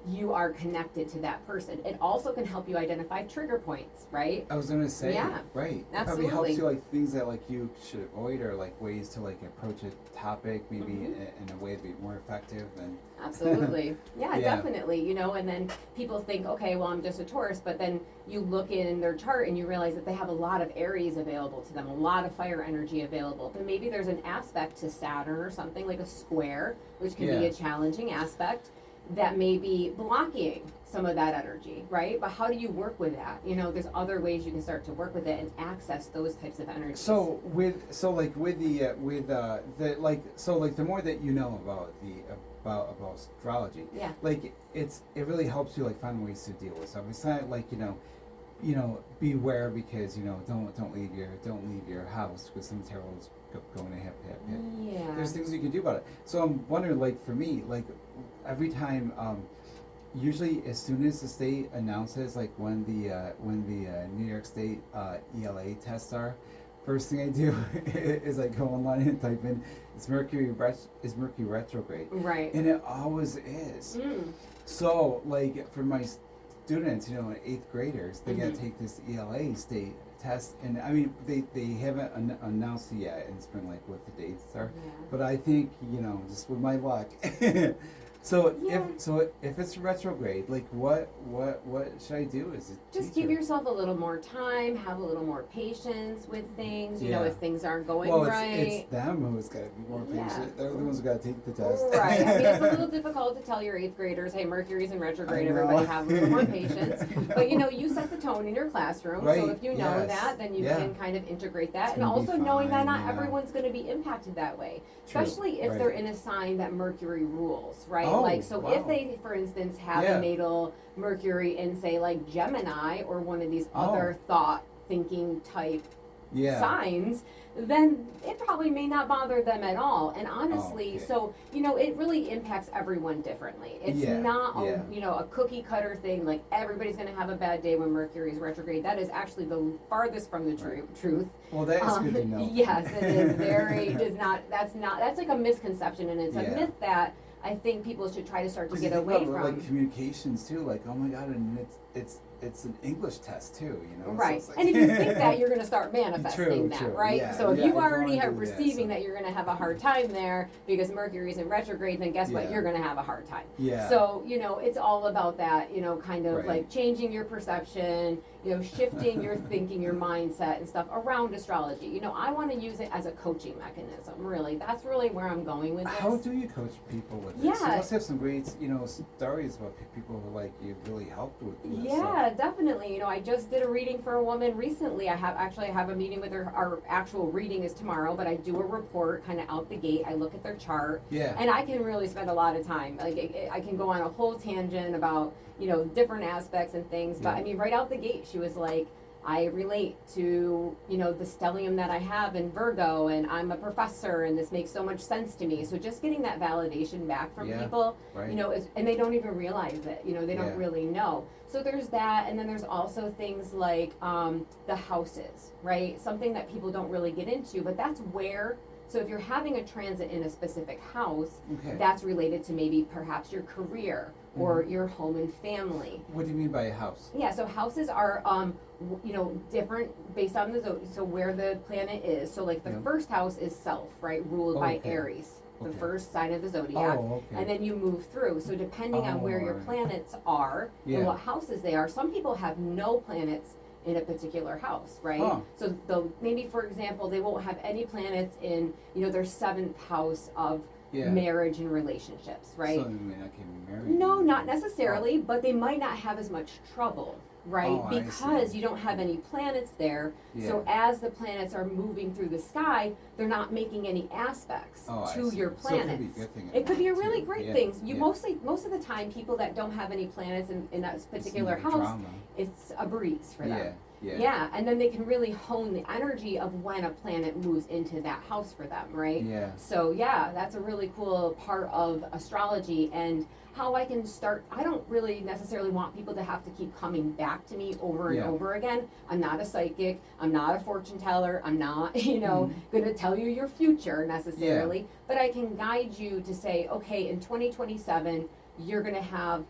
you are connected to that person. It also can help you identify trigger points, right? I was gonna say, Yeah, right. It absolutely. probably helps you like things that like you should avoid, or like ways to like approach a topic maybe in a way to be more effective and Absolutely. Yeah, Yeah. definitely. You know, and then people think, okay, well, I'm just a Taurus, but then you look in their chart and you realize that they have a lot of Aries available to them, a lot of fire energy available. But maybe there's an aspect to Saturn or something like a square, which can be Yeah. a challenging aspect that may be blocking some of that energy, right? But how do you work with that? You know, there's other ways you can start to work with it and access those types of energies. so the more that you know about about astrology, yeah. like it really helps you like find ways to deal with stuff. It's not like you know beware because don't leave your house because some terrible's going to hit. Yeah. There's things you can do about it. So I'm wondering, like for me, like every time, usually as soon as the state announces like when the New York State ELA tests are, first thing I do is I go online and type in is Mercury retrograde, Right. and it always is. Mm. So like for my students, 8th graders, they gotta Mhm. take this ELA state test, and I mean they haven't announced it yet in spring like what the dates are. Yeah. But I think, just with my luck, So Yeah. if it's retrograde, like what should I do? Is it Just teach give or- yourself a little more time, have a little more patience with things. You know, Yeah. if things aren't going well, right. it's them who's got to be more Yeah. patient. They're the ones who got to take the test. Right. I mean, it's a little difficult to tell your 8th graders, hey, Mercury's in retrograde, I know. everybody have a little more patience. I know. But, you know, you set the tone in your classroom. So Right, if you know yes, that, then you yeah. can kind of integrate that. It's And gonna be also knowing that fine, not yeah. everyone's going to be impacted that way. True, Especially if right. they're in a sign that Mercury rules, right? Oh, like, so wow. if they, for instance, have Yeah. a natal Mercury in, say, like Gemini or one of these Oh. other thought thinking type Yeah. signs, then it probably may not bother them at all. And honestly, okay. so, you know, it really impacts everyone differently. It's Yeah, not, yeah. you know, a cookie cutter thing, like everybody's going to have a bad day when Mercury is retrograde. That is actually the farthest from the truth. Well, that is good to know. Yes, it is very, that's like a misconception, and it's a Yeah. myth that I think people should try to start to 'Cause get you think away about, from. like communications too. Like, oh my god, and it's an English test too. You know. So Right. it's like- And if you think that, you're going to start manifesting that, True. right? Yeah, So if yeah, you I don't already wanna are do that, perceiving so- that you're going to have a hard time there because Mercury's in retrograde, then guess what? Yeah. You're going to have a hard time. Yeah. So, you know, it's all about that, you know, kind of Right. like changing your perception, you know, shifting your thinking, your mindset and stuff around astrology. You know, I want to use it as a coaching mechanism, really. That's really where I'm going with this. How do you coach people with this? You Yeah. must have some great, you know, stories about people who like you really helped with this. Yeah, definitely. You know, I just did a reading for a woman recently. I have a meeting with her. Our actual reading is tomorrow, but I do a report kind of out the gate. I look at their chart, Yeah. and I can really spend a lot of time. Like I can go on a whole tangent about, you know, different aspects and things. But Yeah. I mean, right out the gate, she was like, I relate to, you know, the stellium that I have in Virgo, and I'm a professor, and this makes so much sense to me. So just getting that validation back from Yeah, people, right. you know, and they don't even realize it. You know, they don't Yeah. really know. So there's that, and then there's also things like the houses, right? Something that people don't really get into, but that's where. So if you're having a transit in a specific house, Okay. that's related to maybe perhaps your career or your home and family. What do you mean by a house? Yeah, so houses are, you know, different based on so where the planet is. So like the Yeah. first house is self, right, ruled by Okay. Aries, the Okay. first sign of the zodiac. Oh, okay. And then you move through. So depending on where your alright. planets are Yeah. and what houses they are, some people have no planets in a particular house, right? Huh. So they'll maybe, for example, they won't have any planets in, you know, their 7th house of Yeah. marriage and relationships, right? So they may not get married. No, not necessarily, but they might not have as much trouble, right? Oh, I because see. you don't have any planets there. So Yeah. as the planets are moving through the sky, they're not making any aspects Oh, I to see. your So it could planets. be a good thing It could be a too. really great Yeah, thing. yeah. Most of the time, people that don't have any planets in that particular It's more house, drama. it's a breeze for them. Yeah. Yeah, and then they can really hone the energy of when a planet moves into that house for them, right? Yeah. So yeah, that's a really cool part of astrology and how I can start. I don't really necessarily want people to have to keep coming back to me over and Yeah. over again. I'm not a psychic. I'm not a fortune teller. I'm not, you know, going to tell you your future necessarily. But I can guide you to say, okay, in 2027, you're going to have,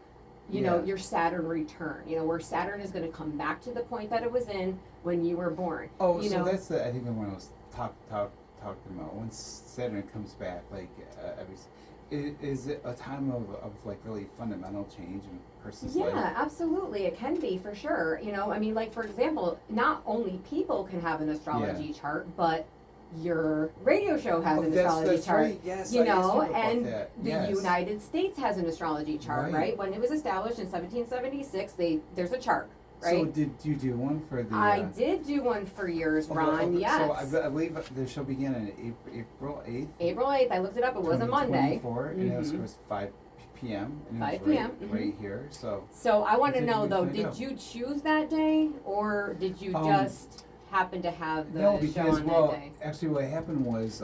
you know, Yeah. your Saturn return. You know, where Saturn is going to come back to the point that it was in when you were born. Oh, you so know? that's the I think the one I was talking about. Once Saturn comes back, like is it a time of like really fundamental change in a person's life? Yeah, absolutely. It can be for sure. You know, I mean, like for example, not only people can have an astrology chart, but your radio show has an astrology that's chart. right. Yes, You I asked know, you about and that. the Yes. United States has an astrology chart, Right. right? When it was established in 1776, there's a chart, So right? did you do one for the? I did do one for yours, Ron. Yes. So I believe the show began on April 8th. April 8th. I looked it up. It was a Monday. 2024, and it Mhm. was 5 p.m. And it 5 was p.m., right, mhm. right here. So So I want to Did know you though, find did out? you choose that day, or did you just happen to have the no, show because on well, that day? actually, what happened was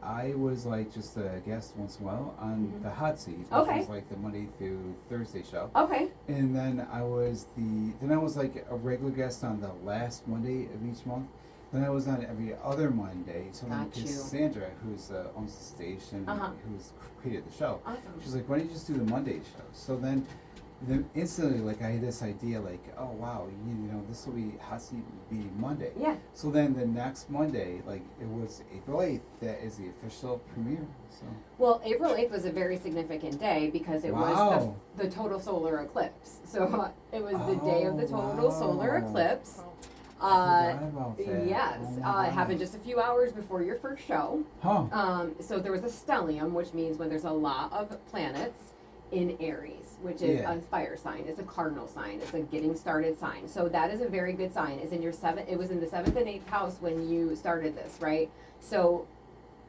I was like just a guest once in a while on Mhm. the hot seat, which Okay. was like the Monday through Thursday show. Okay. And then I was like a regular guest on the last Monday of each month. Then I was on every other Monday. So then Got you. Cassandra, who's owns the station, Uh-huh. who's created the show, Awesome. she's like, "Why don't you just do the Monday show?" So then then instantly, like, I had this idea, like, oh wow, you know, this will be hot seat meeting Monday. Yeah. So then the next Monday, like, it was April 8th. That is the official premiere. So. Well, April 8th was a very significant day because it was Wow. the total solar eclipse. So it was the day of the total solar wow. eclipse. I forgot about that. Yes, Oh my it happened gosh. just a few hours before your first show. Huh. So there was a stellium, which means when there's a lot of planets in Aries, which is Yeah. a fire sign. It's a cardinal sign. It's a getting started sign. So that is a very good sign. It's in your it was in the 7th and 8th house when you started this, right? So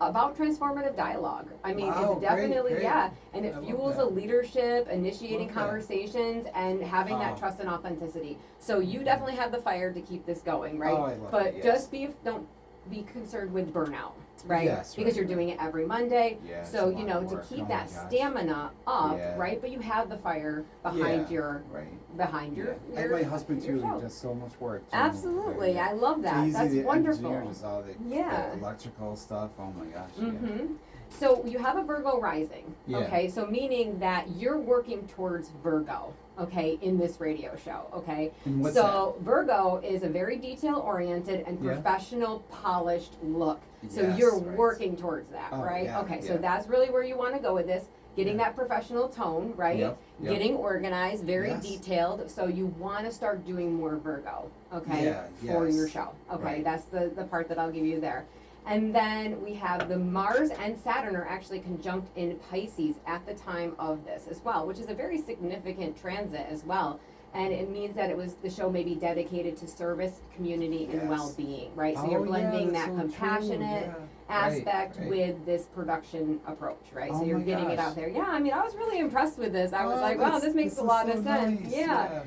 about transformative dialogue. I mean, Wow, it's definitely, great. yeah. And it I love fuels that. a leadership, initiating Love that. conversations, and having that Wow. trust and authenticity. So you definitely have the fire to keep this going, right? Oh, I love but it, yes. just don't be concerned with burnout, right? Yes, because right, you're right. doing it every Monday. Yeah, it's So, a you lot know, of to work. keep Oh that my gosh. stamina up, Yeah. right? But you have the fire behind Yeah, your Right. your, And your my husband your too, show. he does so much work. too. Absolutely. Yeah. I love that. He's That's the wonderful. engineer, does all the Yeah. electrical stuff. Oh my gosh. Mm-hmm. So you have a Virgo rising, Yeah. okay? So meaning that you're working towards Virgo, okay, in this radio show, okay? And what's So Virgo is a very detail-oriented and Yeah. professional, polished look. So Yes, you're right. working towards that, Oh, right? yeah, Okay, so yeah. that's really where you want to go with this. Getting Yeah. that professional tone, right? Yep, yep. Getting organized, very Yes. detailed. So you want to start doing more Virgo, okay, Yeah, for yes. your show. Okay, Right. that's the part that I'll give you there. And then we have the Mars and Saturn are actually conjunct in Pisces at the time of this as well, which is a very significant transit as well. And it means that the show may be dedicated to service, community, and Yes. well-being, right? So Oh, you're yeah, blending that's that so true, compassionate yeah. aspect Right. with this production approach, right? So Oh you're my getting it gosh. out there. Yeah, I mean, I was really impressed with this. I was Oh, like, wow, that's- this makes a is lot so of sense. nice, Yeah.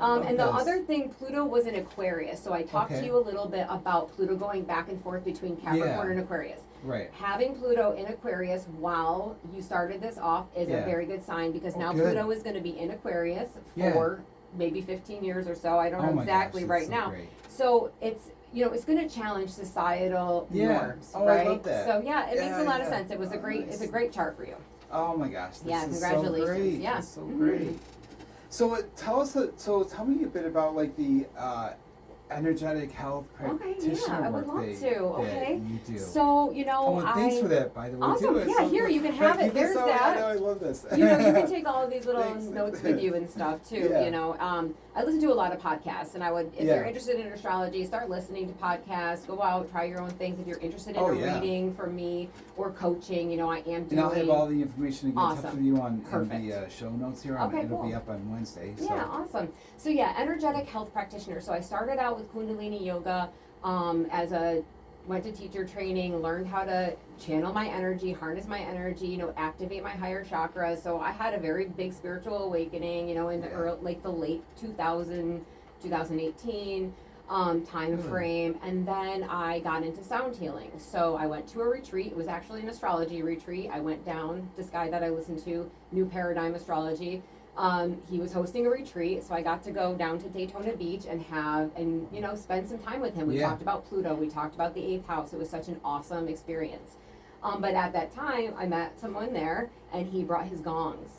I love And the this. other thing, Pluto was in Aquarius. So I talked to Okay. you a little bit about Pluto going back and forth between Capricorn Yeah. and Aquarius. Right. Having Pluto in Aquarius while you started this off is a Yeah. very good sign because Oh, now good. Pluto is going to be in Aquarius Yeah. for maybe 15 years or so. I don't Oh know my exactly gosh, right that's so now. great. So it's it's going to challenge societal Yeah. norms, Oh, I right? love that. So yeah, it makes Yeah, a lot of yeah. sense. It was a Oh, great nice. it's a great chart for you. Oh my gosh. This Yeah, is congratulations. So great. Yeah. That's so Mhm. great. So tell me a bit about like the energetic health Okay, practitioner yeah, I would work love that, to, okay. that you do. So, Oh, and thanks for that, by the way. Awesome. Too. It's Yeah, so here, cool. you can Right, have it. keep There's this on. that. I know, I love this. you can take all of these little Thanks. notes with you and stuff too. Yeah. I listen to a lot of podcasts, and I would, if Yeah. you're interested in astrology, start listening to podcasts. Go out, try your own things. If you're interested in Oh, a yeah. reading from me or coaching, I am doing. And I'll have all the information to get in touch Awesome. with you on in Perfect. the show notes here. Okay, It'll be cool. up on Wednesday. So. Yeah, awesome. So yeah, energetic health practitioner. So I started out with Kundalini yoga went to teacher training, learned how to channel my energy, harness my energy, activate my higher chakras. So I had a very big spiritual awakening, in the the late 2018 time frame. And then I got into sound healing. So I went to a retreat. It was actually an astrology retreat. I went down, this guy that I listened to, New Paradigm Astrology. He was hosting a retreat, so I got to go down to Daytona Beach and spend some time with him. We Yeah. talked about Pluto, we talked about the 8th house. It was such an awesome experience. But at that time, I met someone there, and he brought his gongs.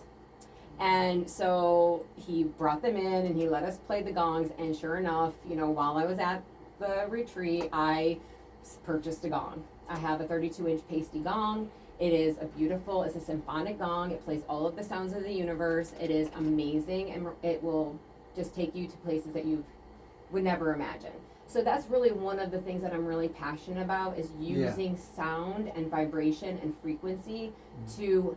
And so he brought them in, and he let us play the gongs. And sure enough, while I was at the retreat, I purchased a gong. I have a 32-inch pasty gong. It's a symphonic gong. It plays all of the sounds of the universe. It is amazing, and it will just take you to places that you would never imagine. So that's really one of the things that I'm really passionate about is using sound and vibration and frequency to,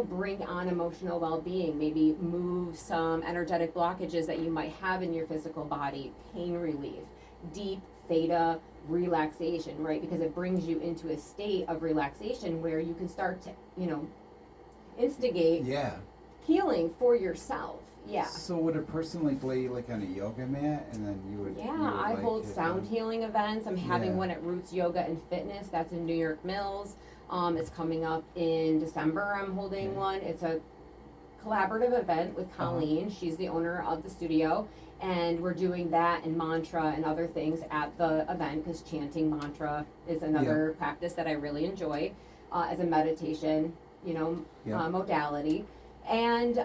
bring on emotional well-being, maybe move some energetic blockages that you might have in your physical body, pain relief, deep theta relaxation, right? Because it brings you into a state of relaxation where you can start to, instigate Yeah. healing for yourself. Yeah. So would a person lay on a yoga mat and then you would? Yeah, you would, I hold hit sound them? healing events. I'm having Yeah. one at Roots Yoga and Fitness. That's in New York Mills. It's coming up in December. I'm holding Okay. one. It's a collaborative event with Uh-huh. Colleen. She's the owner of the studio. And we're doing that and mantra and other things at the event because chanting mantra is another practice that I really enjoy as a meditation, Yeah. modality. And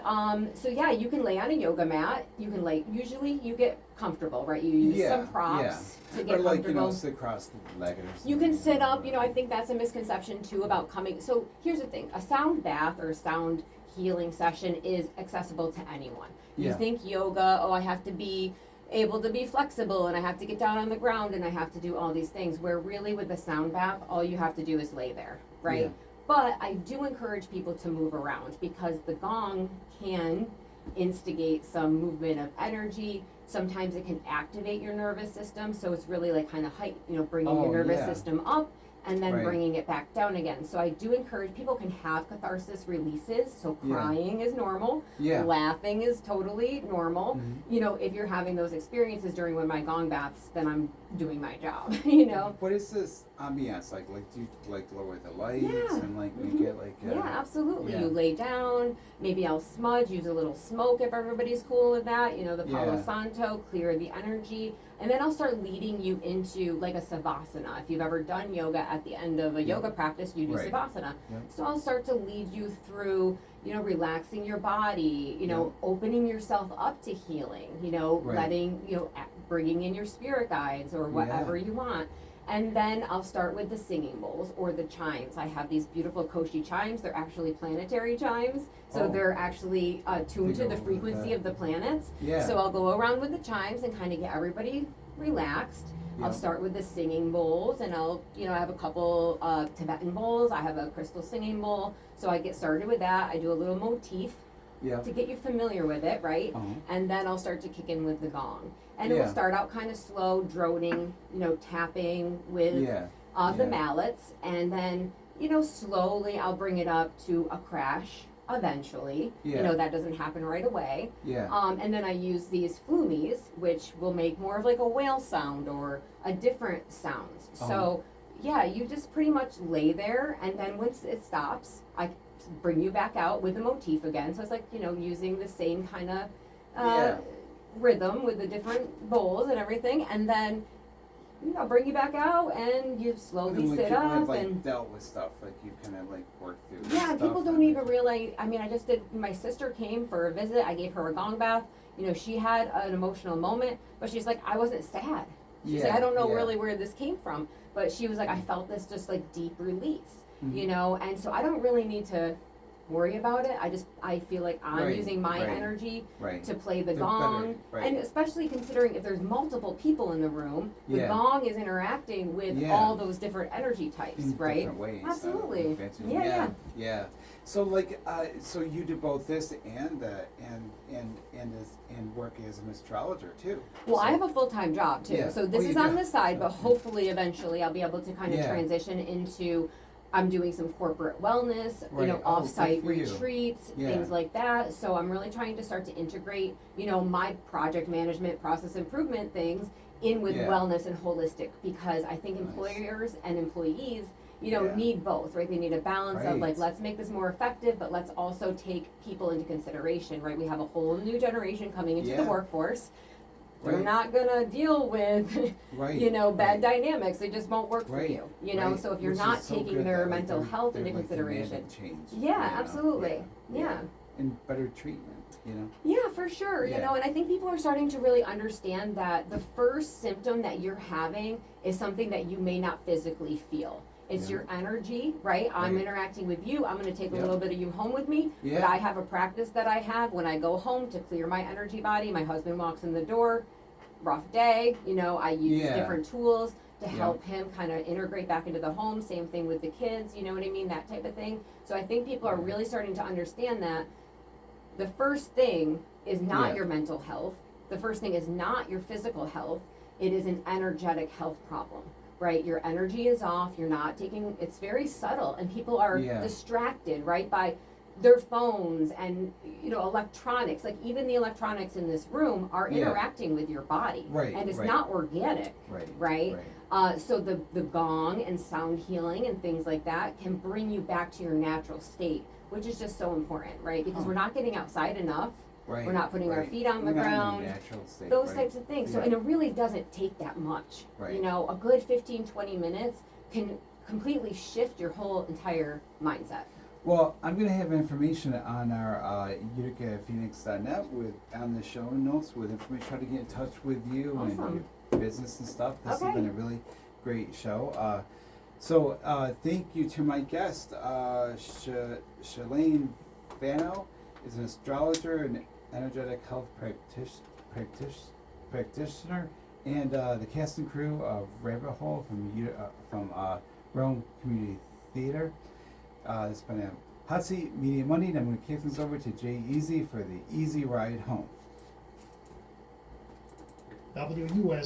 so yeah, you can lay on a yoga mat. You can lay. Usually, you get comfortable, right? You use some props to get or like, comfortable. sit cross-legged or something. You can sit up. I think that's a misconception too about coming. So here's the thing: a sound bath or a sound healing session is accessible to anyone. You Yeah. think yoga? Oh, I have to be able to be flexible and I have to get down on the ground and I have to do all these things. Where really with the sound bath, all you have to do is lay there, right? Yeah. But I do encourage people to move around because the gong can instigate some movement of energy. Sometimes it can activate your nervous system. So it's really like kind of bringing Oh, your nervous yeah. system up and then Right. bringing it back down again. So I do encourage people can have catharsis releases. So Yeah. crying is normal. Yeah. Laughing is totally normal. Mhm. If you're having those experiences during one of my gong baths, then I'm doing my job, What is this ambiance like? Like, do you like lower the lights Yeah. and like make Mhm. it like? Yeah, absolutely. yeah. You lay down, maybe I'll smudge, use a little smoke if everybody's cool with that, the Palo Yeah. Santo, clear the energy. And then I'll start leading you into like a savasana. If you've ever done yoga at the end of a Yeah. yoga practice, you do Right. savasana. Yeah. So I'll start to lead you through, relaxing your body, Yeah. opening yourself up to healing, Right. letting, bringing in your spirit guides or whatever you want. And then I'll start with the singing bowls or the chimes. I have these beautiful Koshi chimes. They're actually planetary chimes. So Oh. they're actually tuned They to the go with frequency that. of the planets. Yeah. So I'll go around with the chimes and kind of get everybody relaxed. Yeah. I'll start with the singing bowls and I have a couple Tibetan bowls. I have a crystal singing bowl. So I get started with that. I do a little motif Yeah. to get you familiar with it, right? Uh-huh. And then I'll start to kick in with the gong. And it Yeah. will start out kind of slow, droning, tapping with Yeah. the Yeah. mallets. And then, slowly I'll bring it up to a crash eventually. Yeah. That doesn't happen right away. Yeah. And then I use these flumies, which will make more of like a whale sound or a different sounds. Uh-huh. So, yeah, you just pretty much lay there, and then once it stops, I bring you back out with the motif again. So it's like, using the same kind of Yeah. rhythm with the different bowls and everything, and then I'll bring you back out and you And slowly then, like, sit people up have like and dealt with stuff, like you kind of like work through. yeah, and stuff people don't and even realize. I mean, I just did. My sister came for a visit. I gave her a gong bath. She had an emotional moment, but she's like, I wasn't sad. She's like, Yeah, I don't know yeah. really where this came from, but she was like, I felt this just like deep release, Mhm. and so I don't really need to worry about it. I feel like I'm Right, using my right. energy Right. to play the They're gong, better, right. and especially considering if there's multiple people in the room, the Yeah. gong is interacting with Yeah. all those different energy types, In right? different ways. Absolutely. Fancy. Yeah, yeah. Yeah. So like, so you do both this and work as an astrologer too. Well, I So- have a full-time job too, Yeah. so this Oh, is you on do? the side, but Okay. hopefully eventually I'll be able to kind of Yeah. transition into, I'm doing some corporate wellness, Right. Oh, off-site good for you. retreats, Yeah. things like that. So I'm really trying to start to integrate, my project management, process improvement things in with Yeah. wellness and holistic, because I think Nice. employers and employees, Yeah. need both, right? They need a balance of like, Right. let's make this more effective, but let's also take people into consideration, right? We have a whole new generation coming into the Yeah. workforce. They're Right. not gonna deal with, Right. bad right. dynamics. They just won't work for Right, you. right. So if you're Which not is so taking good their that, like, mental they're- health they're, into like, consideration. demanding change. Yeah, absolutely. Yeah. And better treatment. Yeah, for sure. Yeah. And I think people are starting to really understand that the first symptom that you're having is something that you may not physically feel. It's Yeah. your energy, right? I'm Right. interacting with you. I'm going to take a Yeah. little bit of you home with me. But Yeah. I have a practice that I have when I go home to clear my energy body. My husband walks in the door, rough day. I use Yeah. different tools to Yeah. help him kind of integrate back into the home. Same thing with the kids, you know what I mean? That type of thing. So I think people are Yeah. really starting to understand that the first thing is not Yeah. your mental health. The first thing is not your physical health. It is an energetic health problem, right? Your energy is off. You're not taking, it's very subtle, and people are Yeah. distracted, right, by their phones and, electronics. Like even the electronics in this room are Yeah. interacting with your body. Right, And it's right. not organic, Right. right? So the gong and sound healing and things like that can bring you back to your natural state, which is just so important, right? Because Oh. we're not getting outside enough. Right. We're not putting our right. feet on the We're not in a ground. natural state, Those right. types of things. So, Yeah. and it really doesn't take that much. Right. A good 15, 20 minutes can completely shift your whole entire mindset. Well, I'm gonna have information on our uticaphoenix.net with on the show notes with information how to get in touch with you and Awesome. your business and stuff. This has Okay. been a really great show. So thank you to my guest, Chelan Vanno is an astrologer and energetic health practitioner, and the cast and crew of Rabbit Hole from Rome Community Theater. It's been a Hot Seat Media Monday, and I'm going to kick things over to Jay Easy for the Easy Ride Home. WUS